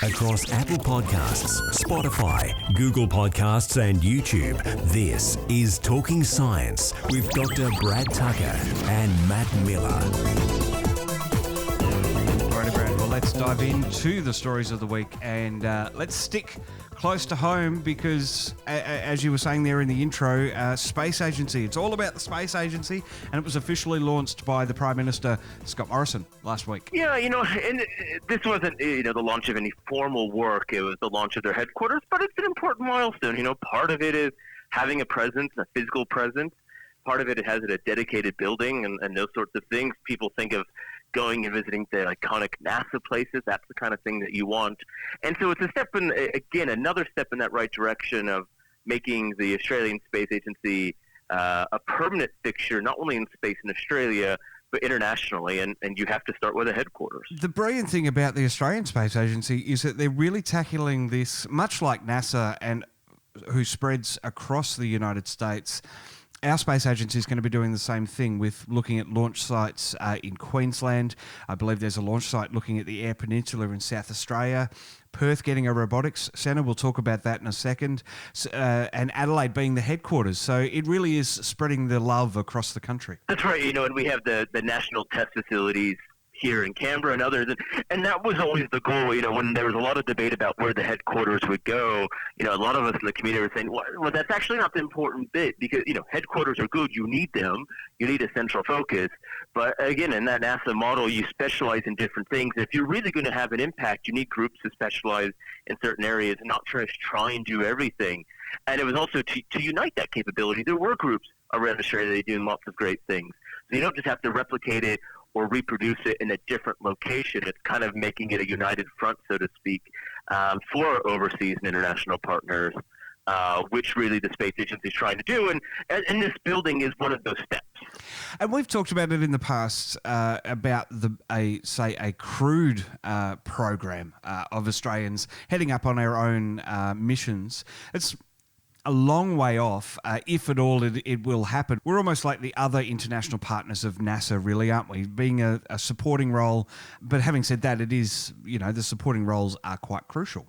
Across Apple Podcasts, Spotify, Google Podcasts and YouTube, this is Talking Science with Dr. Brad Tucker and Matt Miller. Righty, Brad. Well, let's dive into the stories of the week and let's stick close to home because, as you were saying there in the intro, Space Agency. It's all about the Space Agency, and it was officially launched by the Prime Minister, Scott Morrison, last week. Yeah, and this wasn't, the launch of any formal work. It was the launch of their headquarters, but it's an important milestone. Part of it is having a presence, a physical presence. Part of it has a dedicated building and those sorts of things. People think of going and visiting the iconic NASA places. That's the kind of thing that you want. And so it's a step in, again, another step in that right direction of making the Australian Space Agency a permanent fixture, not only in space in Australia, but internationally, and you have to start with a headquarters. The brilliant thing about the Australian Space Agency is that they're really tackling this, much like NASA, and who spreads across the United States. Our space agency is going to be doing the same thing with looking at launch sites in Queensland. I believe there's a launch site looking at the Eyre Peninsula in South Australia. Perth getting a robotics centre. We'll talk about that in a second. And Adelaide being the headquarters. So it really is spreading the love across the country. That's right. And we have the national test facilities here in Canberra and others, and that was always the goal. When there was a lot of debate about where the headquarters would go, a lot of us in the community were saying, well, that's actually not the important bit, because headquarters are good, you need them, you need a central focus, but again, in that NASA model, you specialize in different things. If you're really going to have an impact, you need groups to specialize in certain areas and not just try and do everything. And it was also to unite that capability. There were groups around Australia doing lots of great things, so you don't just have to replicate it or reproduce it in a different location. It's kind of making it a united front, so to speak, for overseas and international partners, which really the Space Agency is trying to do. And this building is one of those steps. And we've talked about it in the past about a crewed program of Australians heading up on our own missions. It's a long way off, if at all it will happen. We're almost like the other international partners of NASA, really, aren't we? Being a supporting role, but having said that, it is, the supporting roles are quite crucial.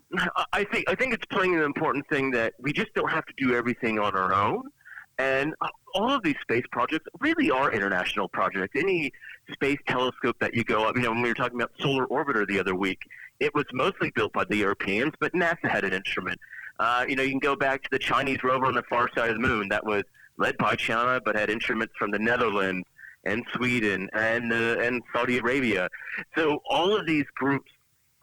I think it's playing an important thing that we just don't have to do everything on our own. And all of these space projects really are international projects. Any space telescope that you go up, when we were talking about Solar Orbiter the other week, it was mostly built by the Europeans, but NASA had an instrument. You can go back to the Chinese rover on the far side of the moon that was led by China, but had instruments from the Netherlands and Sweden and Saudi Arabia. So all of these groups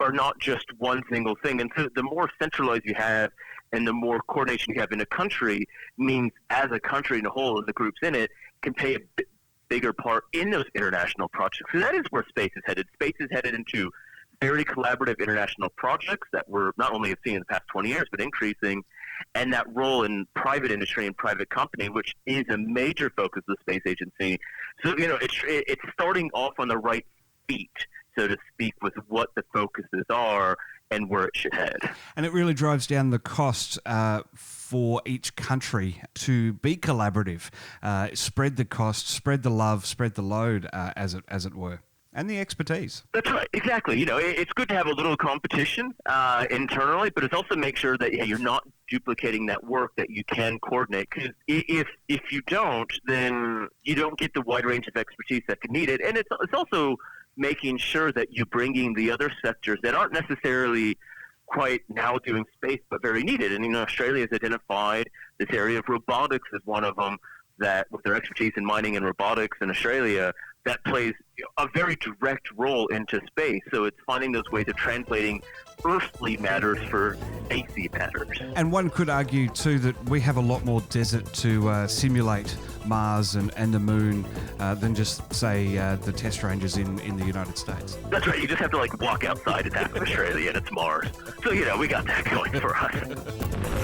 are not just one single thing. And so the more centralized you have and the more coordination you have in a country means as a country in a whole, as the groups in it, can play a bigger part in those international projects. So that is where space is headed. Space is headed into very collaborative international projects that we're not only have seen in the past 20 years, but increasing, and that role in private industry and private company, which is a major focus of the Space Agency. So, it's starting off on the right feet, so to speak, with what the focuses are and where it should head. And it really drives down the cost for each country to be collaborative, spread the cost, spread the love, spread the load, as it were. And the expertise. That's right, exactly. It's good to have a little competition internally, but it's also make sure that you're not duplicating that work, that you can coordinate. Because if you don't, then you don't get the wide range of expertise that can need it. And it's also making sure that you're bringing the other sectors that aren't necessarily quite now doing space, but very needed. And Australia has identified this area of robotics as one of them, that with their expertise in mining and robotics in Australia, that plays a very direct role into space. So it's finding those ways of translating earthly matters for spacey matters. And one could argue, too, that we have a lot more desert to simulate Mars and the moon than just, say, the test ranges in the United States. That's right. You just have to, walk outside. It's half of Australia and it's Mars. So, we got that going for us.